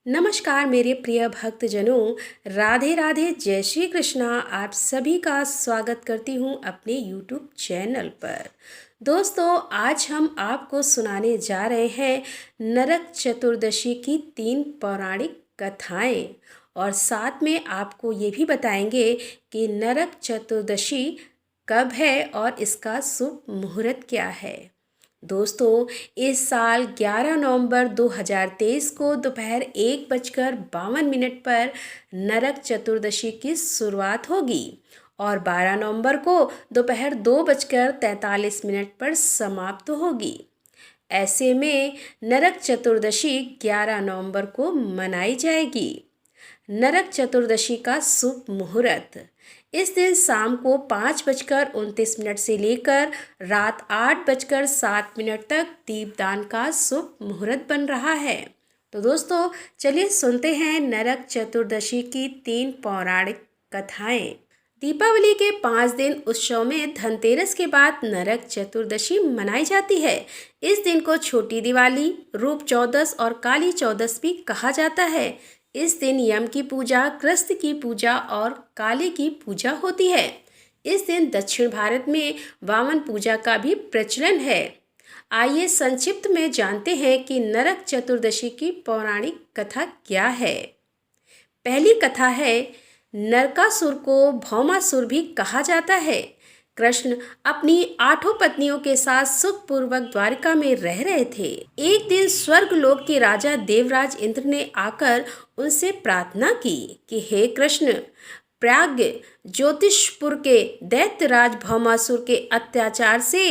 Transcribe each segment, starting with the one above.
नमस्कार मेरे प्रिय भक्तजनों, राधे राधे, जय श्री कृष्णा। आप सभी का स्वागत करती हूँ अपने YouTube चैनल पर। दोस्तों, आज हम आपको सुनाने जा रहे हैं नरक चतुर्दशी की 3 पौराणिक कथाएं और साथ में आपको ये भी बताएंगे कि नरक चतुर्दशी कब है और इसका शुभ मुहूर्त क्या है। दोस्तों, इस साल 11 नवंबर 2023 को दोपहर 1:52 पर नरक चतुर्दशी की शुरुआत होगी और 12 नवंबर को दोपहर 2:43 पर समाप्त होगी। ऐसे में नरक चतुर्दशी 11 नवंबर को मनाई जाएगी। नरक चतुर्दशी का शुभ मुहूर्त इस दिन शाम को 5:29 से लेकर रात 8:07 तक दीपदान का शुभ मुहूर्त बन रहा है। तो दोस्तों, चलिए सुनते हैं नरक चतुर्दशी की 3 पौराणिक कथाएं। दीपावली के 5 दिन उत्सव में धनतेरस के बाद नरक चतुर्दशी मनाई जाती है। इस दिन को छोटी दिवाली, रूप चौदस और काली चौदस भी कहा जाता है। इस दिन यम की पूजा, कृष्ण की पूजा और काली की पूजा होती है। इस दिन दक्षिण भारत में वामन पूजा का भी प्रचलन है। आइए संक्षिप्त में जानते हैं कि नरक चतुर्दशी की पौराणिक कथा क्या है। पहली कथा है, नरकासुर को भौमासुर भी कहा जाता है। कृष्ण अपनी 8 पत्नियों के साथ सुखपूर्वक द्वारिका में रह रहे थे। एक दिन स्वर्गलोक के राजा देवराज इंद्र ने आकर उनसे प्रार्थना की कि हे कृष्ण, प्राज्ञ ज्योतिषपुर के दैत्यराज भौमासुर के अत्याचार से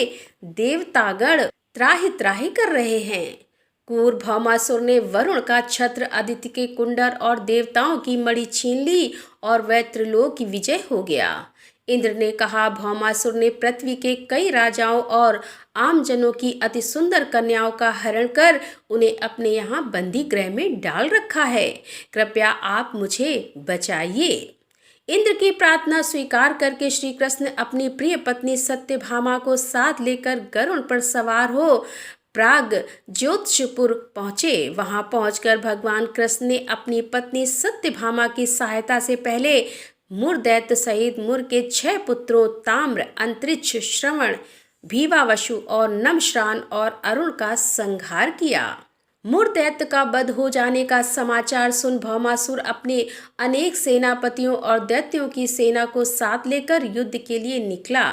देवतागण त्राहि त्राहि कर रहे हैं। क्रूर भौमासुर ने वरुण का छत्र, आदित्य के कुंडल और देवताओं की मणि छीन ली और वह त्रिलोक की विजय हो गया। इंद्र ने कहा, भौमासुर ने पृथ्वी के कई राजाओं और आमजनों की अति सुंदर कन्याओं का हरण कर उन्हें अपने यहाँ बंदी गृह में डाल रखा है। कृपया आप मुझे बचाइए। इंद्र की प्रार्थना स्वीकार करके श्री कृष्ण अपनी प्रिय पत्नी सत्यभामा को साथ लेकर गरुड़ पर सवार हो प्राग ज्योतिषपुर पहुँचे। वहां पहुंचकर भगवान कृष्ण ने अपनी पत्नी सत्यभामा की सहायता से पहले मुर दैत्य सहित मुर के 6 पुत्रों ताम्र, अंतरिक्ष, श्रवण, भीवावशु और नमश्रान और अरुण का संहार किया। मुर दैत्य का वध हो जाने का समाचार सुन भौमासुर अपने अनेक सेनापतियों और दैत्यों की सेना को साथ लेकर युद्ध के लिए निकला।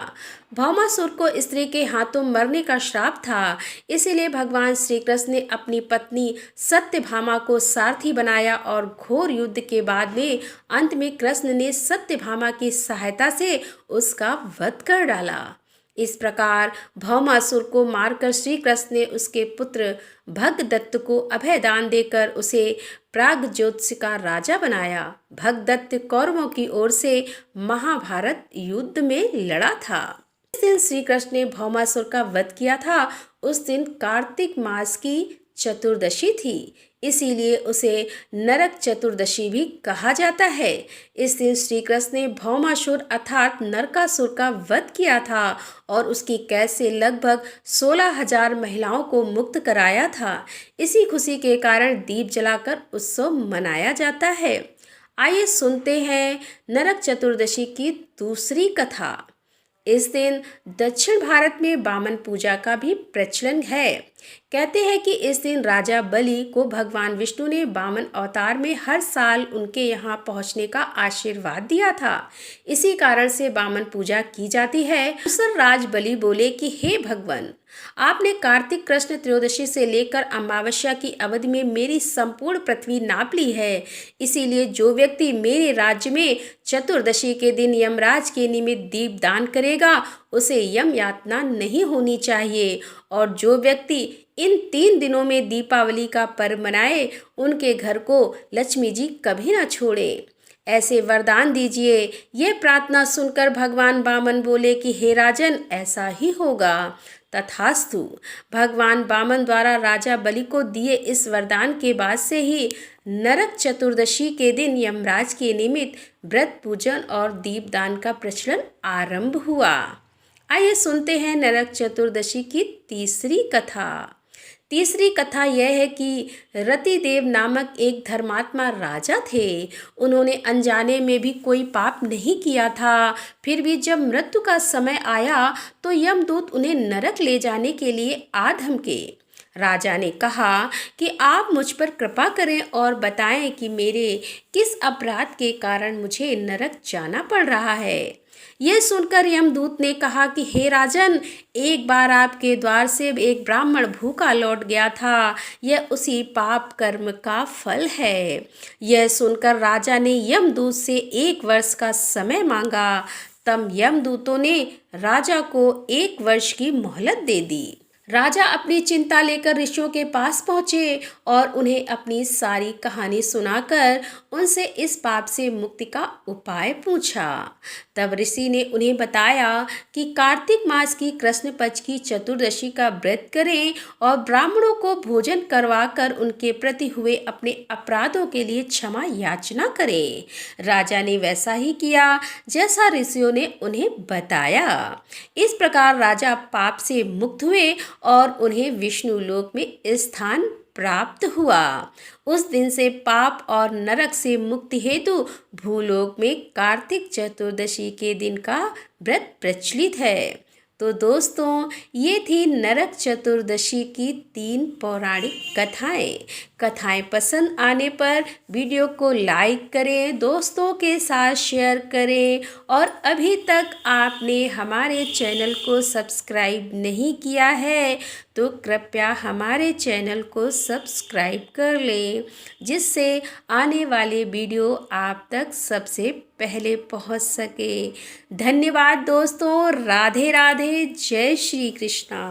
भौमासुर को स्त्री के हाथों मरने का श्राप था, इसीलिए भगवान श्री कृष्ण ने अपनी पत्नी सत्यभामा को सारथी बनाया और घोर युद्ध के बाद में अंत में कृष्ण ने सत्यभामा की सहायता से उसका वध कर डाला। इस प्रकार भौमासुर को मारकर श्री कृष्ण ने उसके पुत्र भगदत्त को अभयदान देकर उसे प्रागज्योतिष का राजा बनाया। भगदत्त कौरवों की ओर से महाभारत युद्ध में लड़ा था। जिस दिन श्री कृष्ण ने भौमासुर का वध किया था, उस दिन कार्तिक मास की चतुर्दशी थी, इसीलिए उसे नरक चतुर्दशी भी कहा जाता है। इस दिन श्री कृष्ण ने भौमासुर अर्थात नरकासुर का वध किया था और उसकी कैद से लगभग 16,000 महिलाओं को मुक्त कराया था। इसी खुशी के कारण दीप जलाकर उत्सव मनाया जाता है। आइए सुनते हैं नरक चतुर्दशी की दूसरी कथा। इस दिन दक्षिण भारत में वामन पूजा का भी प्रचलन है। कहते हैं कि इस दिन राजा बलि को भगवान विष्णु ने वामन अवतार में हर साल उनके यहाँ पहुँचने का आशीर्वाद दिया था। इसी कारण से वामन पूजा की जाती है। दूसर राज बलि बोले कि हे भगवान, आपने कार्तिक कृष्ण त्रयोदशी से लेकर अमावस्या की अवधि में मेरी संपूर्ण पृथ्वी नाप ली है। इसीलिए जो व्यक्ति मेरे राज्य में चतुर्दशी के दिन यमराज के निमित्त दीप दान करेगा, उसे यम यातना नहीं होनी चाहिए। और जो व्यक्ति इन 3 दिनों में दीपावली का पर्व मनाए, उनके घर को लक्ष्मी जी कभी ना छोड़े। ऐसे वरदान दीजिए। यह प्रार्थना सुनकर भगवान वामन बोले कि हे राजन, ऐसा ही होगा। तथास्तु। भगवान वामन द्वारा राजा बलि को दिए इस वरदान के बाद से ही नरक चतुर्दशी के दिन यमराज के निमित्त व्रत पूजन और दीपदान का प्रचलन आरंभ हुआ। आइए सुनते हैं नरक चतुर्दशी की तीसरी कथा। तीसरी कथा यह है कि रतिदेव नामक एक धर्मात्मा राजा थे। उन्होंने अनजाने में भी कोई पाप नहीं किया था। फिर भी जब मृत्यु का समय आया तो यमदूत उन्हें नरक ले जाने के लिए आ धमके। राजा ने कहा कि आप मुझ पर कृपा करें और बताएं कि मेरे किस अपराध के कारण मुझे नरक जाना पड़ रहा है। यह सुनकर यमदूत ने कहा कि हे राजन, एक बार आपके द्वार से एक ब्राह्मण भूखा लौट गया था। यह उसी पाप कर्म का फल है। यह सुनकर राजा ने यमदूत से 1 वर्ष का समय मांगा। तब यमदूतों ने राजा को 1 वर्ष की मोहलत दे दी। राजा अपनी चिंता लेकर ऋषियों के पास पहुँचे और उन्हें अपनी सारी कहानी सुनाकर उनसे इस पाप से मुक्ति का उपाय पूछा। तब ऋषि ने उन्हें बताया कि कार्तिक मास की कृष्ण पक्ष की चतुर्दशी का व्रत करें और ब्राह्मणों को भोजन करवाकर उनके प्रति हुए अपने अपराधों के लिए क्षमा याचना करें। राजा ने वैसा ही किया जैसा ऋषियों ने उन्हें बताया। इस प्रकार राजा पाप से मुक्त हुए और उन्हें विष्णु लोक में स्थान प्राप्त हुआ। उस दिन से पाप और नरक से मुक्ति हेतु भूलोक में कार्तिक चतुर्दशी के दिन का व्रत प्रचलित है। तो दोस्तों, ये थी नरक चतुर्दशी की 3 पौराणिक कथाएं पसंद आने पर वीडियो को लाइक करें, दोस्तों के साथ शेयर करें और अभी तक आपने हमारे चैनल को सब्सक्राइब नहीं किया है तो कृपया हमारे चैनल को सब्सक्राइब कर लें, जिससे आने वाले वीडियो आप तक सबसे पहले पहुंच सके। धन्यवाद दोस्तों। राधे राधे। जय श्री कृष्णा।